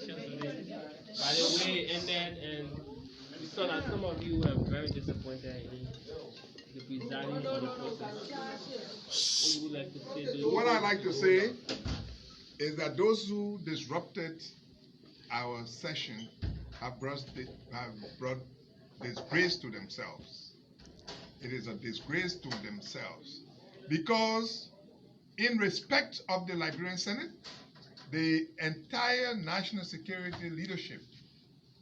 session today. By the way, it ended, and we saw that some of you were very disappointed in the presiding of the process. What you would like to say? What I like to say is that those who disrupted our session have brought disgrace to themselves. It is a disgrace to themselves because, in respect of the Liberian Senate, the entire national security leadership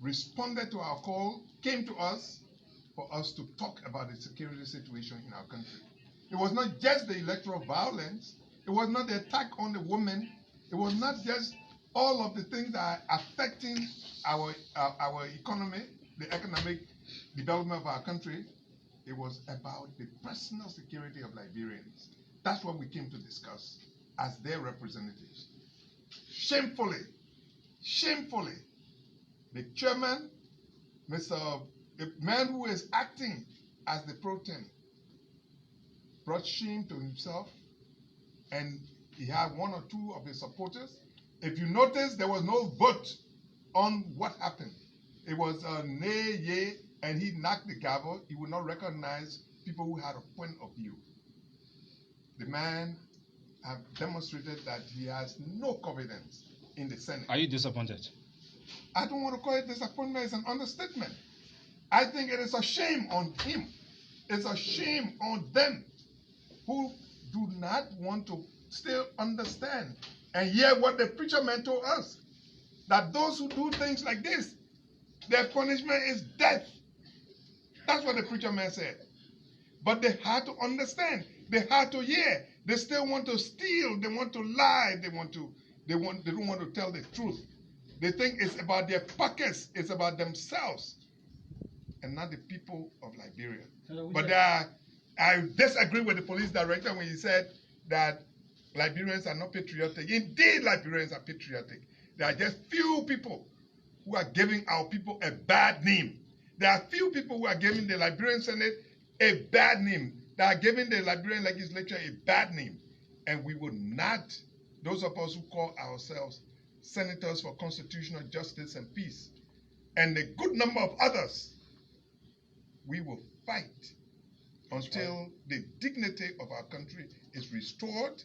responded to our call, came to us for us to talk about the security situation in our country. It was not just the electoral violence, it was not the attack on the women, it was not just all of the things that are affecting our economy, the economic development of our country. It was about the personal security of Liberians. That's what we came to discuss as their representatives. Shamefully, the chairman, the man who is acting as the pro tem, brought shame to himself, and he had one or two of his supporters. If you notice, there was no vote on what happened. It was a nay, yay, and he knocked the gavel. He would not recognize people who had a point of view. The man has demonstrated that he has no confidence in the Senate. Are you disappointed? I don't want to call it disappointment, it's an understatement. I think it is a shame on him. It's a shame on them who do not want to still understand and hear what the preacher man told us, that those who do things like this, their punishment is death. That's what the preacher man said. But they had to understand. They had to hear. They still want to steal. They want to lie. They don't want to tell the truth. They think it's about their pockets. It's about themselves, and not the people of Liberia. But I disagree with the police director when he said that Liberians are not patriotic. Indeed, Liberians are patriotic. There are just few people who are giving our people a bad name. There are few people who are giving the Liberian Senate a bad name. They are giving the Liberian legislature a bad name. And we would not, those of us who call ourselves senators for constitutional justice and peace, and a good number of others, we will fight until the dignity of our country is restored,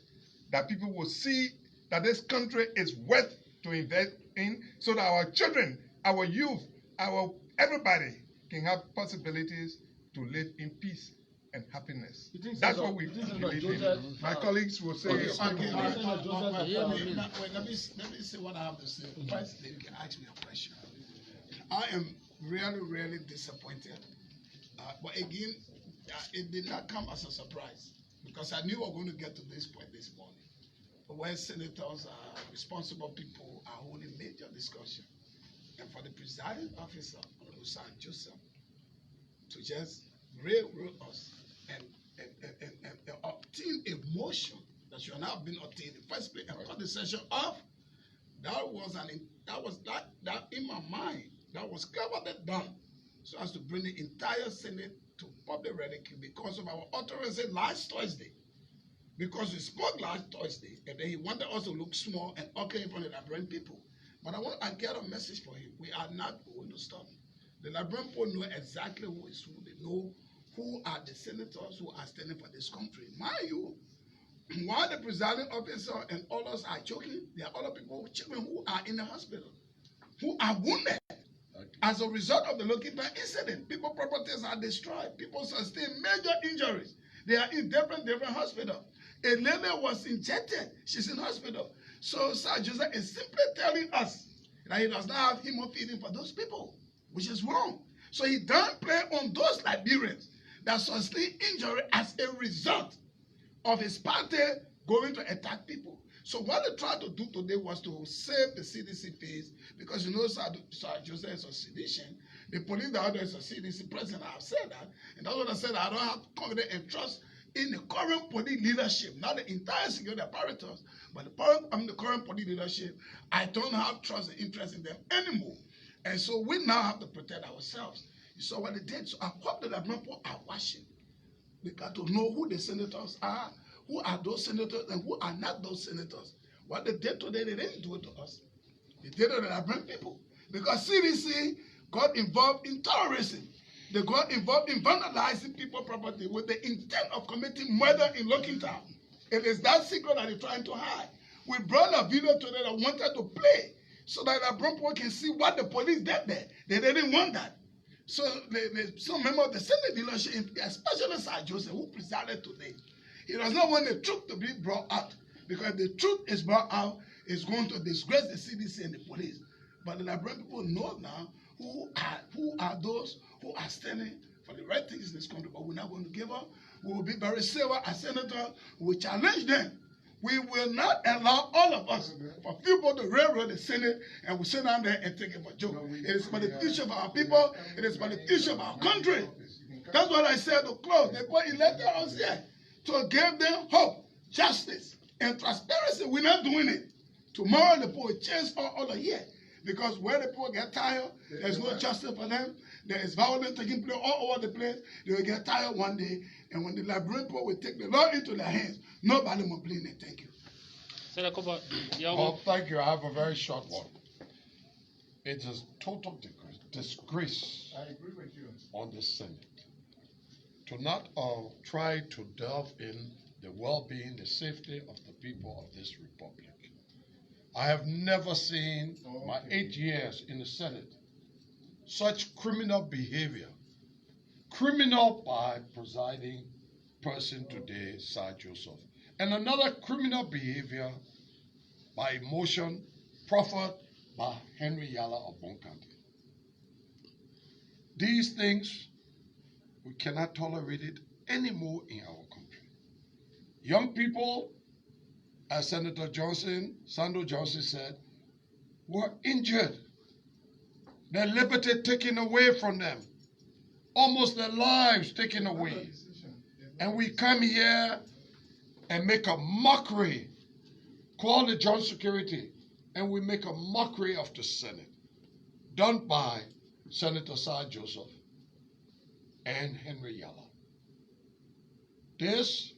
that people will see that this country is worth to invest in, so that our children, our youth, everybody can have possibilities to live in peace and happiness. That's what we believe in. My colleagues will say. Okay, let me say what I have to say. First, you can ask me a question. I am really disappointed. But again, it did not come as a surprise, because I knew we were going to get to this point this morning, where senators, responsible people, are holding major discussion. And for the presiding officer, San Joseph, to just railroad us and obtain a motion that should not have been obtained in the first place and cut the session off, that in my mind, that was cleverly done, so as to bring the entire Senate to public ridicule because of our utterance last Thursday. Because we spoke last Thursday, and then he wanted us to look small and ugly in front of the Liberian people. But I get a message for him. We are not going to stop. The Liberian people know exactly who is who. They know who are the senators who are standing for this country. Mind you, while the presiding officer and others are choking, there are other people, children who are in the hospital, who are wounded as a result of the Lokipa incident. People's properties are destroyed. People sustain major injuries. They are in different hospitals. A lady was injected. She's in hospital. So Sir Joseph is simply telling us that he does not have hemophilia for those people, which is wrong. So he don't play on those Liberians that sustain injury as a result of his party going to attack people. So what they tried to do today was to save the CDC face, because you know Sir Joseph is a sedition. The police director is a CDC president. I've said that. And that's what I said. I don't have confidence and trust in the current police leadership, not the entire security apparatus, but the current police leadership. I don't have trust and interest in them anymore. And so we now have to protect ourselves. You saw what they did. So I hope that the people are watching. We got to know who the senators are, who are those senators, and who are not those senators. What they did today, they didn't do it to us. They did it to the Liberian people. Because CDC got involved in terrorism. They got involved in vandalizing people's property with the intent of committing murder in Lockingtown. It is that secret that they're trying to hide. We brought a video to them that wanted to play so that the Liberian people can see what the police did there. They didn't want that. So some member of the Senate leadership, especially Sir Joseph, who presided today, he does not want the truth to be brought out. Because if the truth is brought out, it's going to disgrace the CDC and the police. But the Liberian people know now who are those who are standing for the right things in this country. But we're not going to give up. We will be very civil as senators. We will challenge them. We will not allow all of us for people to railroad the Senate and we sit down there and take it for a joke. It is for the future of our people. It is for the future of our country. That's what I said to close. They put elected us here to give them hope, justice, and transparency. We're not doing it. Tomorrow the people will change all the year. Because where the people get tired, there's no justice for them. There is violence taking place all over the place. They will get tired one day. And when the Liberian people will take the law into their hands, nobody will blame them. Thank you. Oh, thank you. I have a very short one. It is total disgrace I agree with you. on the Senate to not try to delve in the well-being, the safety of the people of this republic. I have never seen my 8 years in the Senate such criminal behavior. Criminal by presiding person today, Sir Joseph. And another criminal behavior by emotion proffered by Henry Yala of Bon County. These things, we cannot tolerate it anymore in our country. Young people, as Senator Sandro Johnson said, were injured. Their liberty taken away from them. Almost their lives taken away. And we come here and make a mockery, call the joint security, and we make a mockery of the Senate, done by Senator Sir Joseph and Henry Yala. This,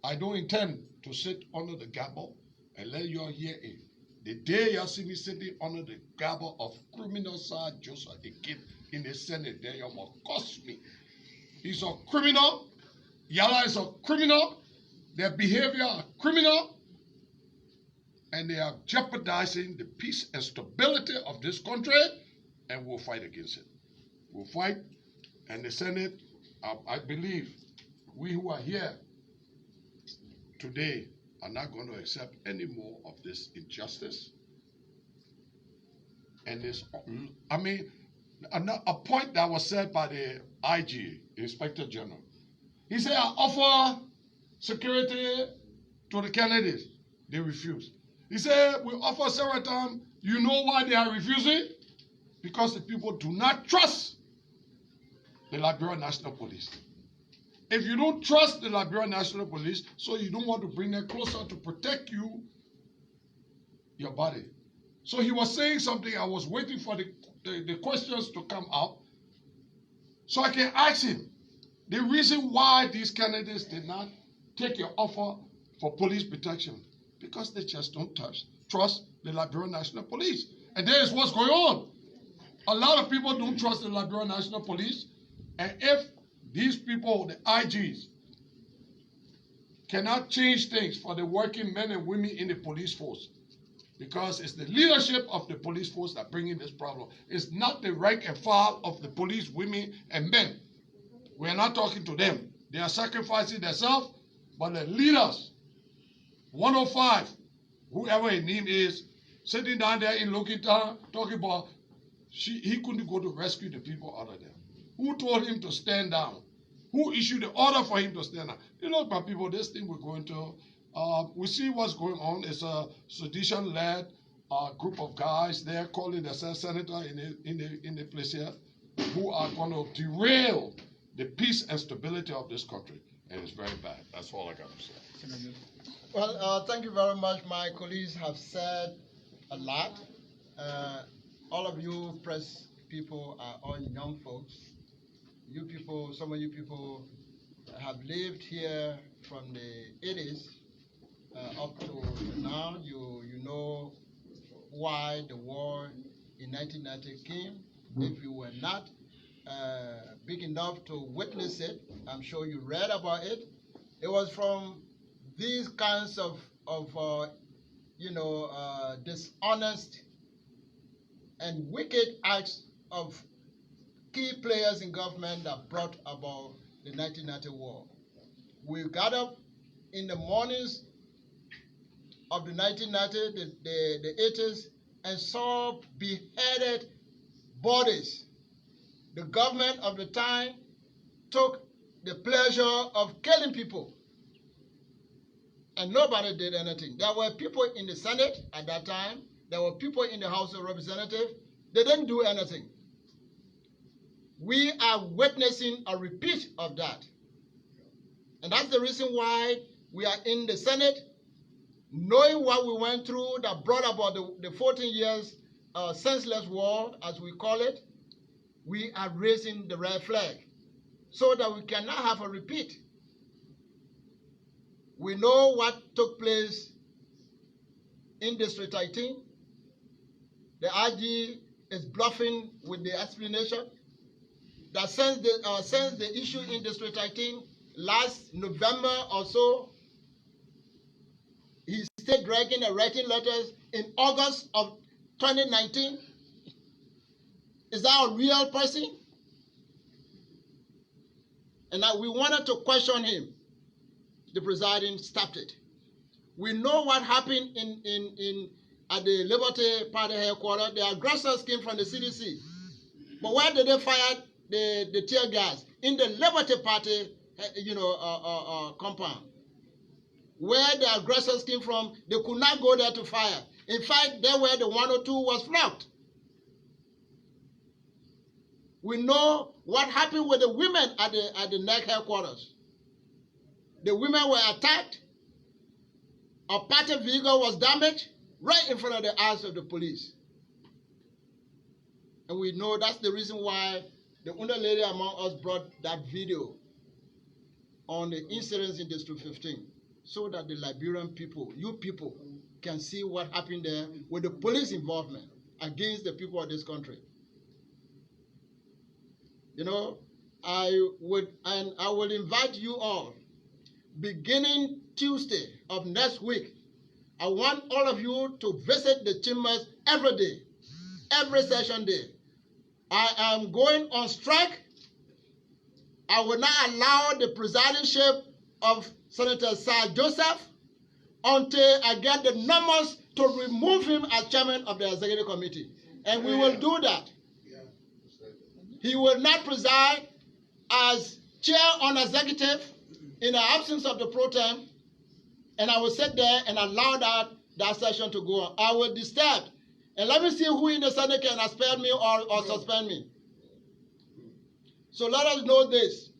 I don't intend to sit under the gavel and let you all hear it. The day you see me sitting under the gavel of criminal Sir Joseph again in the Senate, then you must cost me. He's a criminal. Yala is a criminal. Their behavior are criminal. And they are jeopardizing the peace and stability of this country. And we'll fight against it. We'll fight. And the Senate, I believe, we who are here today are not going to accept any more of this injustice. And this, I mean, a point that was said by the IG, Inspector General. He said, I offer security to the candidates. They refuse. He said, we offer several times. You know why they are refusing? Because the people do not trust the Liberian National Police. If you don't trust the Liberian National Police, so you don't want to bring them closer to protect you, your body. So he was saying something. I was waiting for the questions to come out so I can ask him the reason why these candidates did not take your offer for police protection. Because they just don't trust the Liberian National Police. And there is what's going on. A lot of people don't trust the Liberian National Police. And if these people, the IGs, cannot change things for the working men and women in the police force, because it's the leadership of the police force that bringing this problem. It's not the rank and file of the police women and men. We are not talking to them. They are sacrificing themselves, but the leaders, 105, whoever his name is, sitting down there in Lockingtown talking about he couldn't go to rescue the people out of there. Who told him to stand down? Who issued the order for him to stand down? You know, my people, this thing we're going to, we see what's going on. It's a sedition-led group of guys there calling themselves senator in the place here, who are going to derail the peace and stability of this country. And it's very bad. That's all I got to say. Well, thank you very much. My colleagues have said a lot. All of you press people are all young folks. You people, some of you people have lived here from the 80s up to now. You know why the war in 1990 came. If you were not big enough to witness it, I'm sure you read about it. It was from these kinds of dishonest and wicked acts of key players in government that brought about the 1990 war. We got up in the mornings of the 1990, the 80s, and saw beheaded bodies. The government of the time took the pleasure of killing people, and nobody did anything. There were people in the Senate at that time. There were people in the House of Representatives. They didn't do anything. We are witnessing a repeat of that. And that's the reason why we are in the Senate, knowing what we went through that brought about the 14 years senseless war, as we call it. We are raising the red flag so that we cannot have a repeat. We know what took place in District 18. The IG is bluffing with the explanation that since the issue in District 18 last November or so, he stayed dragging and writing letters in August of 2019. Is that a real person? And we wanted to question him. The presiding stopped it. We know what happened at the Liberty Party headquarters. The aggressors came from the CDC. But where did they fire the tear gas? In the Liberty Party compound. Where the aggressors came from, they could not go there to fire. In fact, there where the 102 was flogged. We know what happened with the women at the NEC headquarters. The women were attacked. A party vehicle was damaged right in front of the eyes of the police. And we know that's the reason why the older lady among us brought that video on the incidents in District 15, so that the Liberian people, you people, can see what happened there with the police involvement against the people of this country. You know, I will invite you all, beginning Tuesday of next week. I want all of you to visit the chambers every day, every session day. I am going on strike. I will not allow the presidingship of Senator Sir Joseph until I get the numbers to remove him as chairman of the executive committee. And we will do that. He will not preside as chair on executive in the absence of the pro tem, and I will sit there and allow that session to go on. I will disturb. And let me see who in the Senate can expel me or suspend me. So let us know this.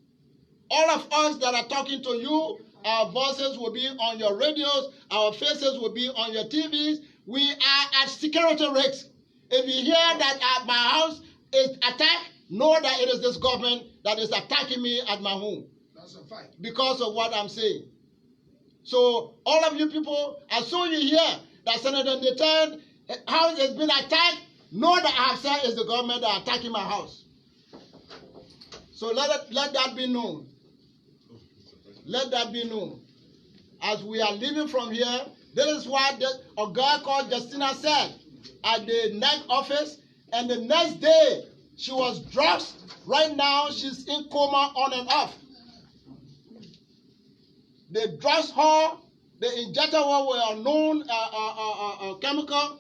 All of us that are talking to you, our voices will be on your radios, our faces will be on your TVs. We are at security risks. If you hear that my house is attacked, know that it is this government that is attacking me at my home. That's a fact. Because of what I'm saying. So all of you people, as soon as you hear that Senator Nathan house has been attacked, know that I have said it's the government that are attacking my house. So let that be known. Let that be known. As we are leaving from here, this is what a girl called Justina said at the NEC office, and the next day she was drugged. Right now she's in coma on and off. They drugged her, they injected her with a known chemical.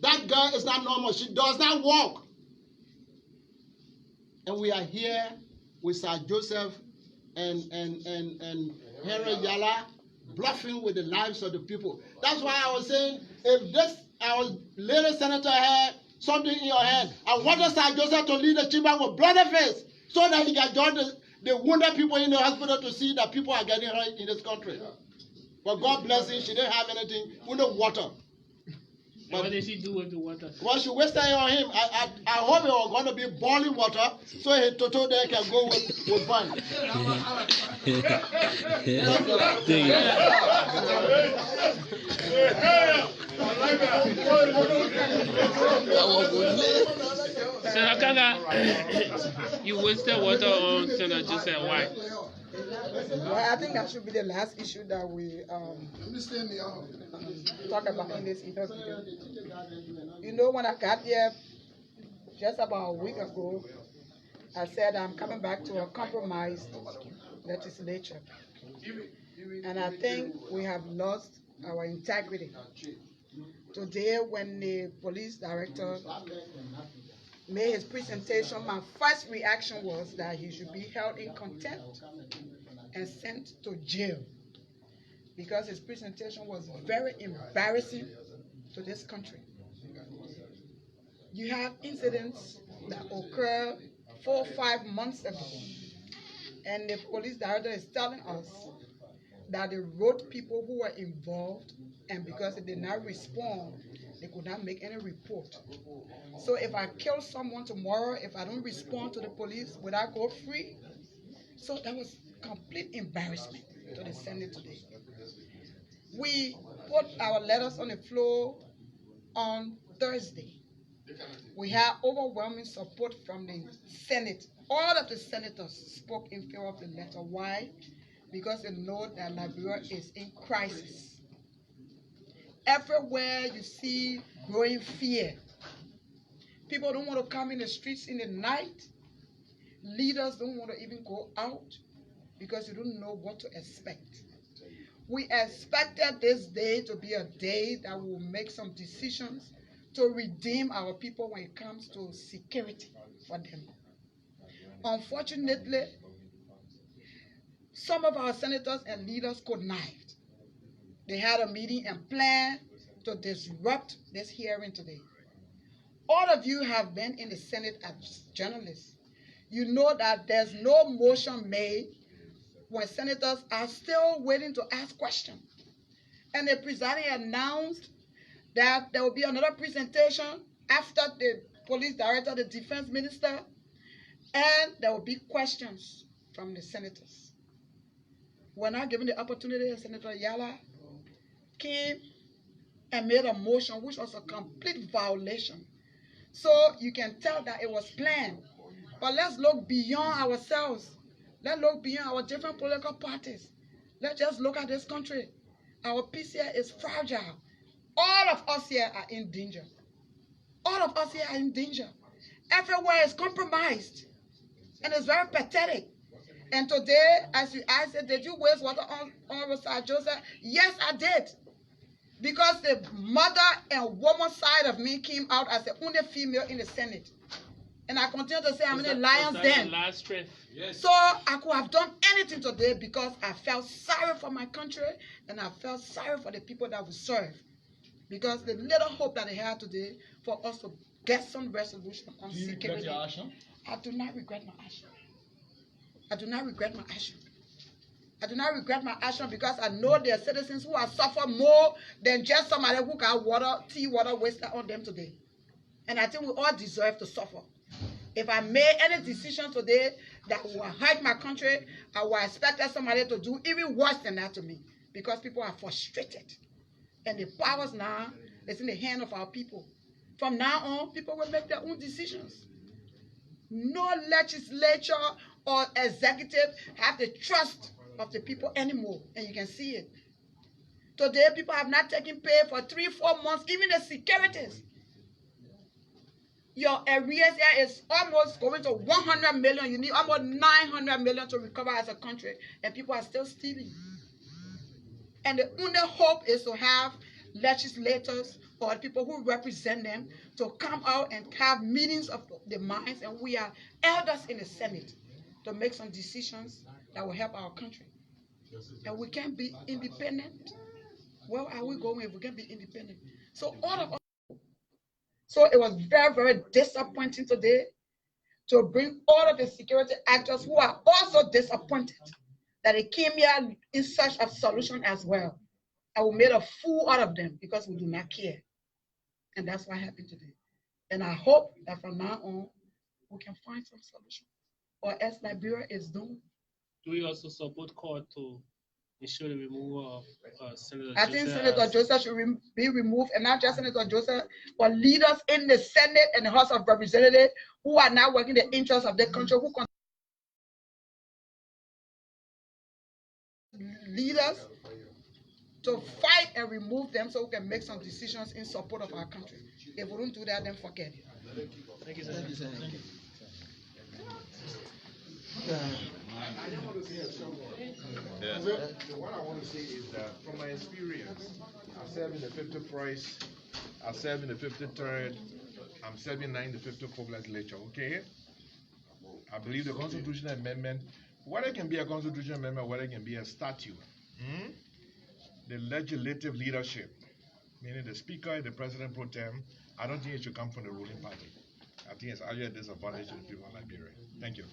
That girl is not normal. She does not walk. And we are here with Sir Joseph and Henry Yala bluffing with the lives of the people. That's why I was saying, if our lady senator had something in your hand, I wanted Sir Joseph to lead the chamber with bloody face so that he can join the wounded people in the hospital to see that people are getting hurt in this country. But God bless her, she didn't have anything, only water. But what did she do with the water? Well, she wasted it on him. I hope it was going to be boiling water so he Toto there can go with fun. Senator Karnga, you wasted water on Senator Joseph. Why? Well, I think that should be the last issue that we talk about in this interview. You know, when I got here just about a week ago, I said I'm coming back to a compromised legislature. And I think we have lost our integrity. Today, when the police director made his presentation, my first reaction was that he should be held in contempt and sent to jail, because his presentation was very embarrassing to this country. You have incidents that occurred 4 or 5 months ago, and the police director is telling us that they wrote people who were involved, and because they did not respond, they could not make any report. So if I kill someone tomorrow, if I don't respond to the police, would I go free? So that was complete embarrassment to the Senate today. We put our letters on the floor on Thursday. We had overwhelming support from the Senate. All of the senators spoke in favor of the letter. Why? Because they know that Liberia is in crisis. Everywhere you see growing fear. People don't want to come in the streets in the night. Leaders don't want to even go out because you don't know what to expect. We expected this day to be a day that will make some decisions to redeem our people when it comes to security for them. Unfortunately, some of our senators and leaders connived. They had a meeting and planned to disrupt this hearing today. All of you have been in the Senate as journalists. You know that there's no motion made when senators are still waiting to ask questions. And the presiding announced that there will be another presentation after the police director, the defense minister, and there will be questions from the senators. When I given the opportunity, Senator Yala came and made a motion which was a complete violation. So you can tell that it was planned. But let's look beyond ourselves. Let's look beyond our different political parties. Let's just look at this country. Our peace here is fragile. All of us here are in danger. All of us here are in danger. Everywhere is compromised. And it's very pathetic. And today, as you asked, did you waste water on Rosa Joseph? Yes, I did. Because the mother and woman side of me came out as the only female in the Senate. And I continue to say I'm in the lion's den. Yes. So I could have done anything today because I felt sorry for my country and I felt sorry for the people that we serve. Because the little hope that they had today for us to get some resolution on security. Do you regret your action? I do not regret my action. I do not regret my action. I do not regret my action because I know there are citizens who have suffered more than just somebody who got water, tea water wasted on them today. And I think we all deserve to suffer. If I made any decision today that will hurt my country, I will expect somebody to do even worse than that to me because people are frustrated. And the powers now is in the hand of our people. From now on, people will make their own decisions. No legislature or executive have the trust of the people anymore, and you can see it. Today, people have not taken pay for 3-4 months, even the securities. Your arrears here is almost going to 100 million. You need almost 900 million to recover as a country, and people are still stealing. And the only hope is to have legislators or people who represent them to come out and have meetings of the minds, and we are elders in the Senate to make some decisions that will help our country. And we can't be independent. Where are we going if we can't be independent? So all of us. So it was very, very disappointing today to bring all of the security actors who are also disappointed that they came here in search of solution as well. And we made a fool out of them because we do not care. And that's what happened today. And I hope that from now on, we can find some solution. Or else Liberia is doomed. Do we also support court to ensure the removal of Senator I think Joseph Senator as- Joseph should be removed, and not just Senator Joseph, but leaders in the Senate and the House of Representatives who are not working the interests of the country, who leaders to fight and remove them so we can make some decisions in support of our country. If we don't do that, then forget it. Thank you, sir. So what I want to say is that from my experience, I served in the 51st, I served in the 53rd, I'm serving now in the 54th legislature, okay? I believe the constitutional amendment, whether it can be a constitutional amendment, whether it can be a statute, the legislative leadership, meaning the speaker, the president pro tem, I don't think it should come from the ruling party. I think it's actually a disadvantage to the people of Liberia. Thank you.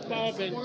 Power bench.